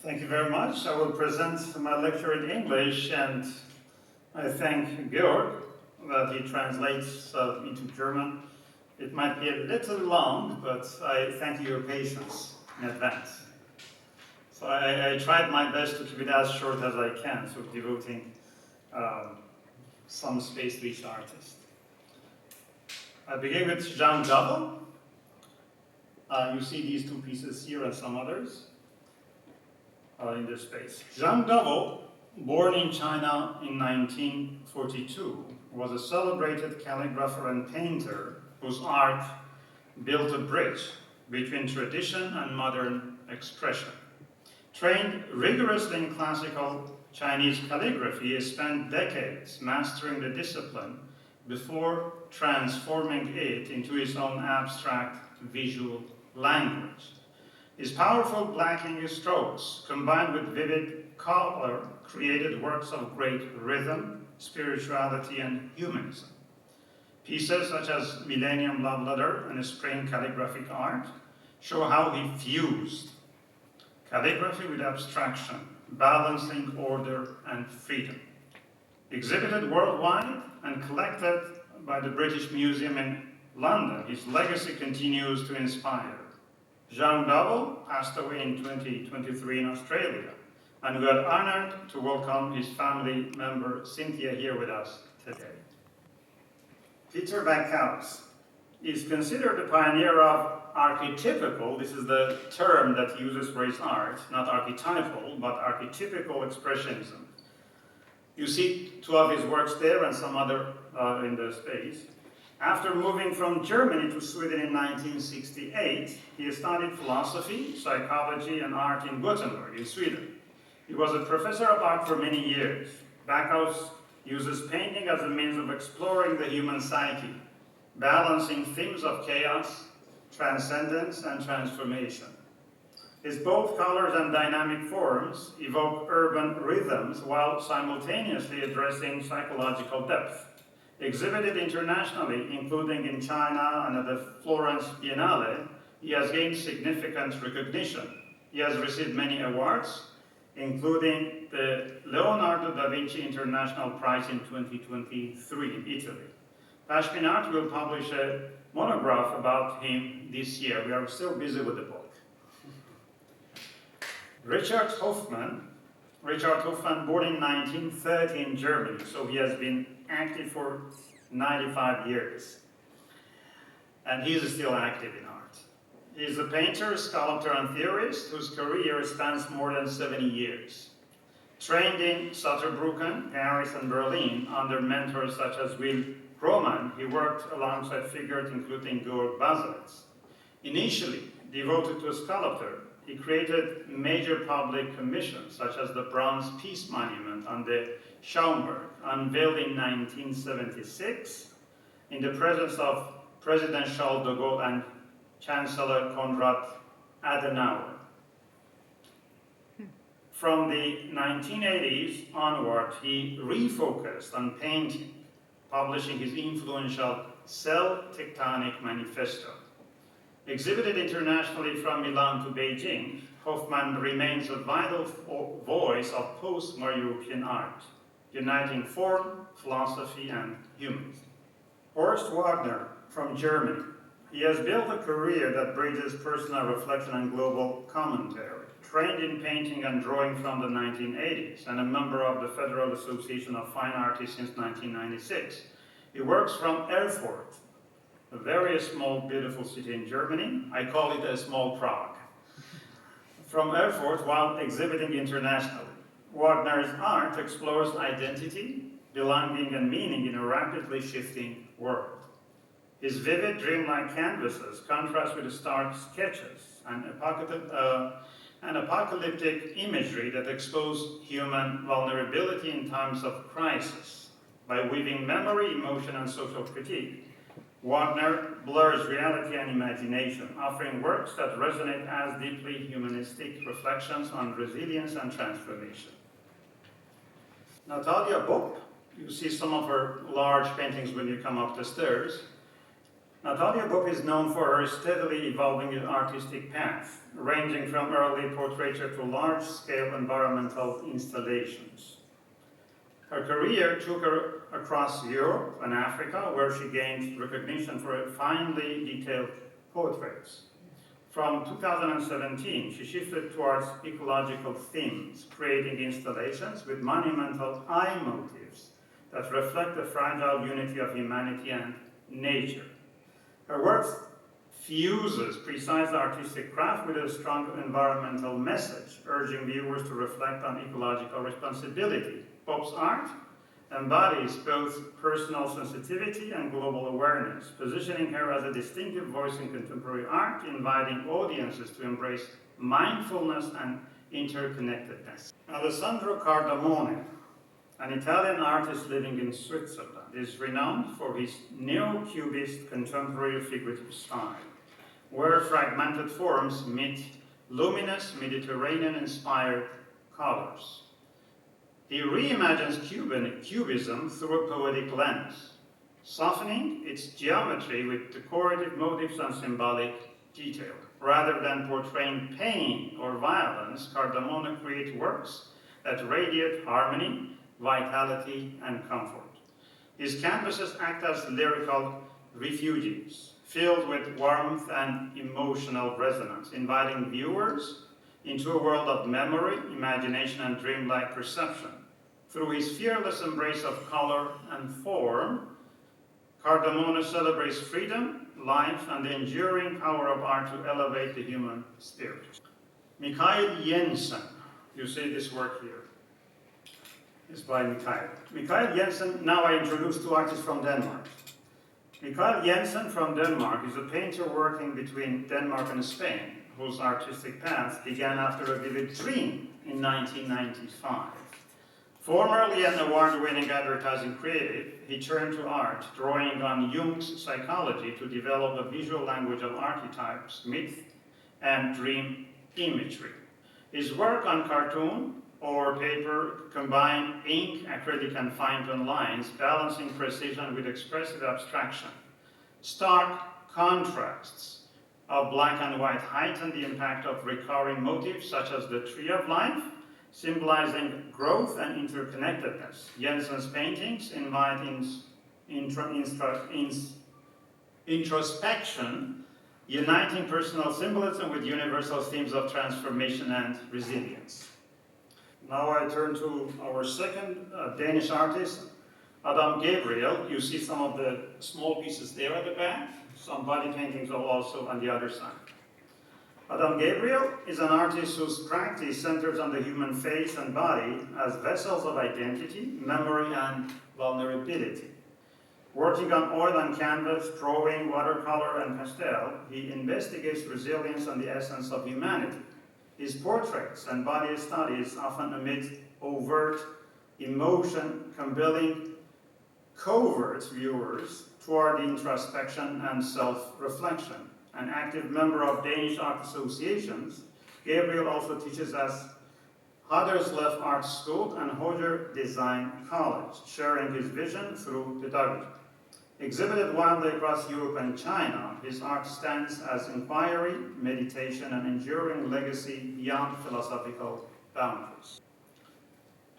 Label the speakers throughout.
Speaker 1: Thank you very much. I will present my lecture in English, and I thank Georg that he translates into German. It might be a little long, but I thank your patience in advance. So I tried my best to keep it as short as I can, so devoting some space to each artist. I begin with Zhang Dawo. You see these two pieces here and some others in this space. Zhang Dawo, born in China in 1942, was a celebrated calligrapher and painter whose art built a bridge between tradition and modern expression. Trained rigorously in classical Chinese calligraphy, he spent decades mastering the discipline before transforming it into his own abstract visual language. His powerful blacking strokes, combined with vivid color, created works of great rhythm, spirituality, and humanism. Pieces such as Millennium Love Letter and Spring Calligraphic Art show how he fused calligraphy with abstraction, balancing order and freedom. Exhibited worldwide and collected by the British Museum in London, his legacy continues to inspire. Zhang Dawo passed away in 2023 in Australia, and we are honored to welcome his family member Cynthia here with us today. Peter Backhaus is considered the pioneer of archetypical, this is the term that he uses for his art, not archetypal, but archetypical expressionism. You see two of his works there and some other in the space. After moving from Germany to Sweden in 1968, he studied philosophy, psychology, and art in Gothenburg, in Sweden. He was a professor of art for many years. Backhaus uses painting as a means of exploring the human psyche, balancing themes of chaos, transcendence, and transformation. His bold colors and dynamic forms evoke urban rhythms while simultaneously addressing psychological depth. Exhibited internationally, including in China and at the Florence Biennale, he has gained significant recognition. He has received many awards, including the Leonardo da Vinci International Prize in 2023 in Italy. Pashmin Art will publish a monograph about him this year. We are still busy with the book. Richard Hoffmann, born in 1930 in Germany, so he has been active for 95 years. And he is still active in art. He is a painter, sculptor, and theorist whose career spans more than 70 years. Trained in Saarbrücken, Paris, and Berlin under mentors such as Will Grohmann, he worked alongside figures including Georg Baselitz. Initially devoted to a sculptor, he created major public commissions, such as the Bronze Peace Monument on the Schaumburg, unveiled in 1976 in the presence of President Charles de Gaulle and Chancellor Konrad Adenauer. From the 1980s onward, he refocused on painting, publishing his influential Cell Tectonic Manifesto. Exhibited internationally from Milan to Beijing, Hoffmann remains a vital voice of post-modern European art, uniting form, philosophy, and humanism. Horst Wagner from Germany. He has built a career that bridges personal reflection and global commentary. Trained in painting and drawing from the 1980s and a member of the Federal Association of Fine Artists since 1996. He works from Erfurt, a very small, beautiful city in Germany. I call it a small Prague. From Erfurt, while exhibiting internationally, Wagner's art explores identity, belonging, and meaning in a rapidly shifting world. His vivid, dreamlike canvases contrast with the stark sketches and apocalyptic imagery that expose human vulnerability in times of crisis. By weaving memory, emotion, and social critique, Wagner blurs reality and imagination, offering works that resonate as deeply humanistic reflections on resilience and transformation. Nathalie Bopp, you see some of her large paintings when you come up the stairs. Nathalie Bopp is known for her steadily evolving artistic path, ranging from early portraiture to large-scale environmental installations. Her career took her across Europe and Africa, where she gained recognition for her finely detailed portraits. From 2017, she shifted towards ecological themes, creating installations with monumental eye motifs that reflect the fragile unity of humanity and nature. Her work fuses precise artistic craft with a strong environmental message, urging viewers to reflect on ecological responsibility. Bopp's art embodies both personal sensitivity and global awareness, positioning her as a distinctive voice in contemporary art, inviting audiences to embrace mindfulness and interconnectedness. Alessandro Cardamone, an Italian artist living in Switzerland, is renowned for his neo-cubist contemporary figurative style, where fragmented forms meet luminous Mediterranean-inspired colors. He reimagines cubism through a poetic lens, softening its geometry with decorative motifs and symbolic detail. Rather than portraying pain or violence, Cardamone creates works that radiate harmony, vitality, and comfort. His canvases act as lyrical refuges, filled with warmth and emotional resonance, inviting viewers into a world of memory, imagination, and dreamlike perception. Through his fearless embrace of color and form, Cardamone celebrates freedom, life, and the enduring power of art to elevate the human spirit. Mikael Jensen, you see this work here, is by Mikael. Mikael Jensen, now I introduce two artists from Denmark. Mikael Jensen from Denmark is a painter working between Denmark and Spain, whose artistic path began after a vivid dream in 1995. Formerly an award-winning advertising creative, he turned to art, drawing on Jung's psychology to develop a visual language of archetypes, myth, and dream imagery. His work on cartoon or paper combine ink, acrylic, and fine-tune lines, balancing precision with expressive abstraction. Stark contrasts of black and white heighten the impact of recurring motifs such as the tree of life, symbolizing growth and interconnectedness. Jensen's paintings invite introspection, uniting personal symbolism with universal themes of transformation and resilience. Now I turn to our second Danish artist, Adam Gabriel. You see some of the small pieces there at the back. Some body paintings are also on the other side. Adam Gabriel is an artist whose practice centers on the human face and body as vessels of identity, memory, and vulnerability. Working on oil and canvas, drawing, watercolor, and pastel, he investigates resilience and the essence of humanity. His portraits and body studies often emit overt emotion, compelling covert viewers toward introspection and self-reflection. An active member of Danish art associations, Gabriel also teaches at Haderslev Art School and Hoyer Design College, sharing his vision through pedagogy. Exhibited widely across Europe and China, his art stands as inquiry, meditation, and enduring legacy beyond philosophical boundaries.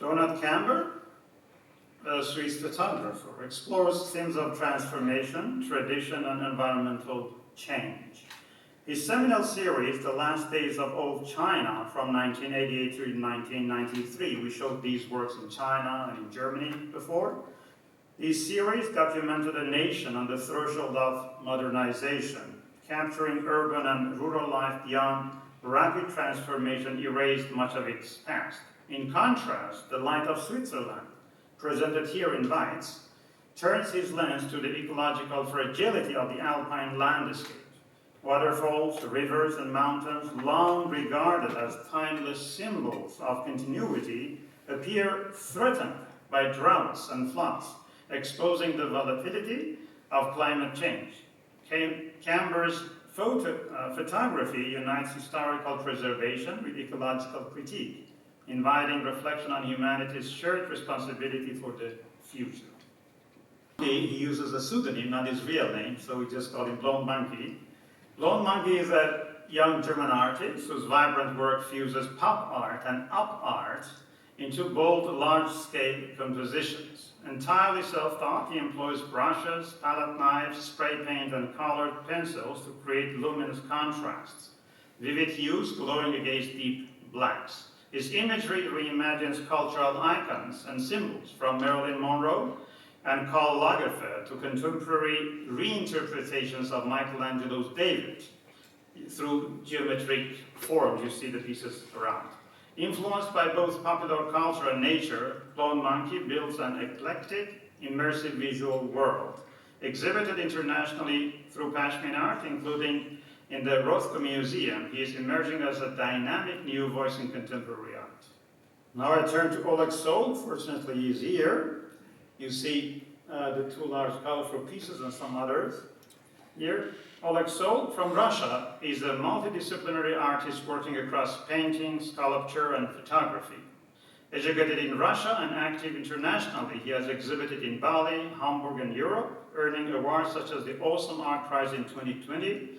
Speaker 1: Donat Camber, a Swiss photographer, explores themes of transformation, tradition, and environmental change. His seminal series, The Last Days of Old China, from 1988 to 1993, we showed these works in China and in Germany before. These series documented a nation on the threshold of modernization, capturing urban and rural life beyond rapid transformation erased much of its past. In contrast, The Light of Switzerland, presented here in Weiz, turns his lens to the ecological fragility of the alpine landscape. Waterfalls, rivers, and mountains, long regarded as timeless symbols of continuity, appear threatened by droughts and floods, exposing the volatility of climate change. Camber's photography unites historical preservation with ecological critique, inviting reflection on humanity's shared responsibility for the future. He uses a pseudonym, not his real name, so we just call him Blonde Monkey. Blonde Monkey is a young German artist whose vibrant work fuses pop art and up art into bold, large-scale compositions. Entirely self-taught, he employs brushes, palette knives, spray paint, and colored pencils to create luminous contrasts, vivid hues glowing against deep blacks. His imagery reimagines cultural icons and symbols from Marilyn Monroe and Karl Lagerfeld to contemporary reinterpretations of Michelangelo's David through geometric forms. You see the pieces around. Influenced by both popular culture and nature, Blonde Monkey builds an eclectic, immersive visual world, exhibited internationally through Pashmin art, including in the Rothko Museum. He is emerging as a dynamic new voice in contemporary art. Now I turn to Oleg Soul. Fortunately, he's here. You see the two large colorful pieces and some others here. Oleg Soul from Russia is a multidisciplinary artist working across painting, sculpture, and photography. Educated in Russia and active internationally, he has exhibited in Bali, Hamburg, and Europe, earning awards such as the Awesome Art Prize in 2020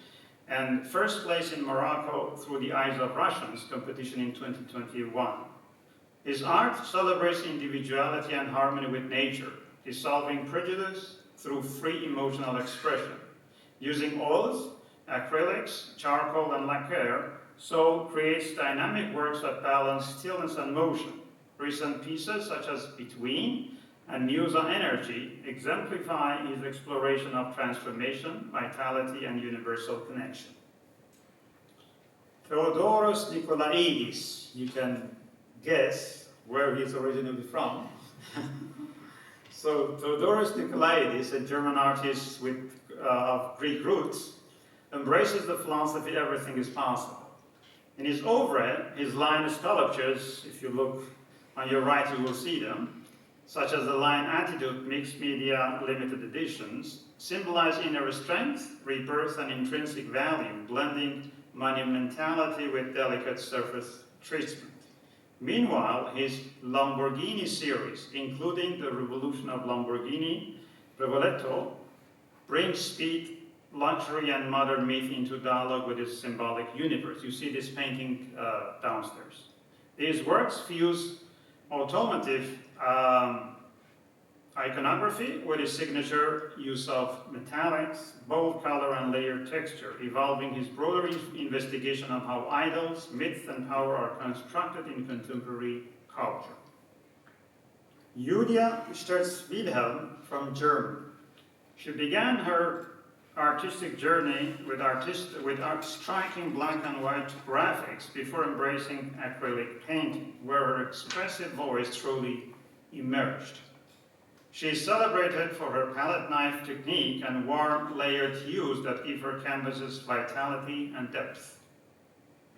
Speaker 1: and first place in Morocco through the Eyes of Russians competition in 2021. His art celebrates individuality and harmony with nature, dissolving prejudice through free emotional expression. Using oils, acrylics, charcoal, and lacquer, Soul creates dynamic works that balance stillness and motion. Recent pieces such as Between and Muse on Energy exemplify his exploration of transformation, vitality, and universal connection. Theodoros Nikolaidis, you can guess where he's originally from. So Theodoros Nikolaidis, a German artist of Greek roots, embraces the philosophy everything is possible. In his oeuvre, his line sculptures, if you look on your right you will see them, such as the line Attitude Mixed Media Limited Editions, symbolize inner strength, rebirth, and intrinsic value, blending monumentality with delicate surface treatment. Meanwhile, his Lamborghini series, including the Revolution of Lamborghini, Rigoletto, brings speed, luxury, and modern myth into dialogue with his symbolic universe. You see this painting downstairs. These works fuse automotive iconography with his signature use of metallics, bold color, and layered texture, evolving his broader investigation of how idols, myths, and power are constructed in contemporary culture. Julia Stärz-Wilhelm from Germany. She began her artistic journey with striking black and white graphics before embracing acrylic painting, where her expressive voice truly emerged. She is celebrated for her palette knife technique and warm, layered hues that give her canvases vitality and depth.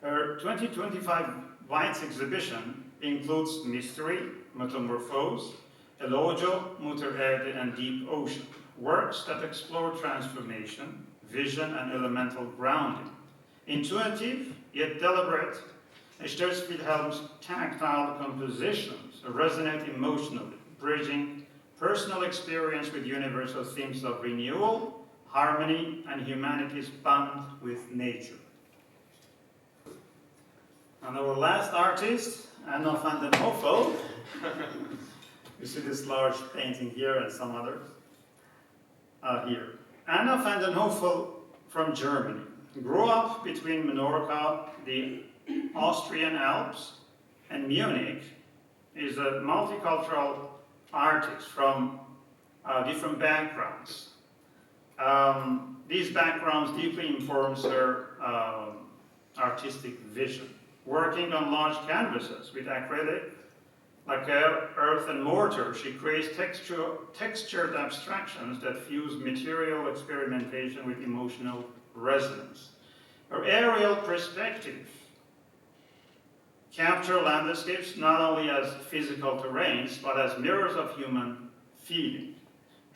Speaker 1: Her 2025 Weiz exhibition includes Mystery, Metamorphose, Elogio, Mutter Erde, and Deep Ocean, works that explore transformation, vision, and elemental grounding. Intuitive, yet deliberate, Stärz-Wilhelm's tactile compositions resonate emotionally, bridging personal experience with universal themes of renewal, harmony, and humanity's bond with nature. And our last artist, Anna van den Hoffel. You see this large painting here and some others here. Anna van den Hoffel from Germany grew up between Menorca, the Austrian Alps, and Munich. Is a multicultural artist from different backgrounds. These backgrounds deeply informs her artistic vision. Working on large canvases with acrylic, lacquer, earth, and mortar, she creates textured abstractions that fuse material experimentation with emotional resonance. Her aerial perspective capture landscapes not only as physical terrains, but as mirrors of human feeling,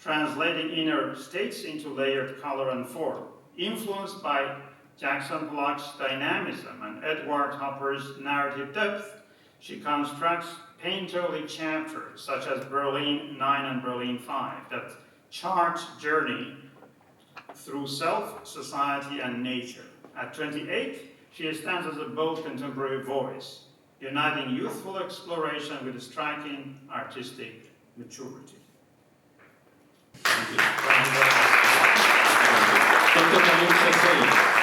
Speaker 1: translating inner states into layered color and form. Influenced by Jackson Pollock's dynamism and Edward Hopper's narrative depth, she constructs painterly chapters such as Berlin 9 and Berlin 5 that charged journey through self, society, and nature. At 28, she stands as a bold contemporary voice, uniting youthful exploration with a striking artistic maturity.
Speaker 2: Thank you. Dr. Khazaie.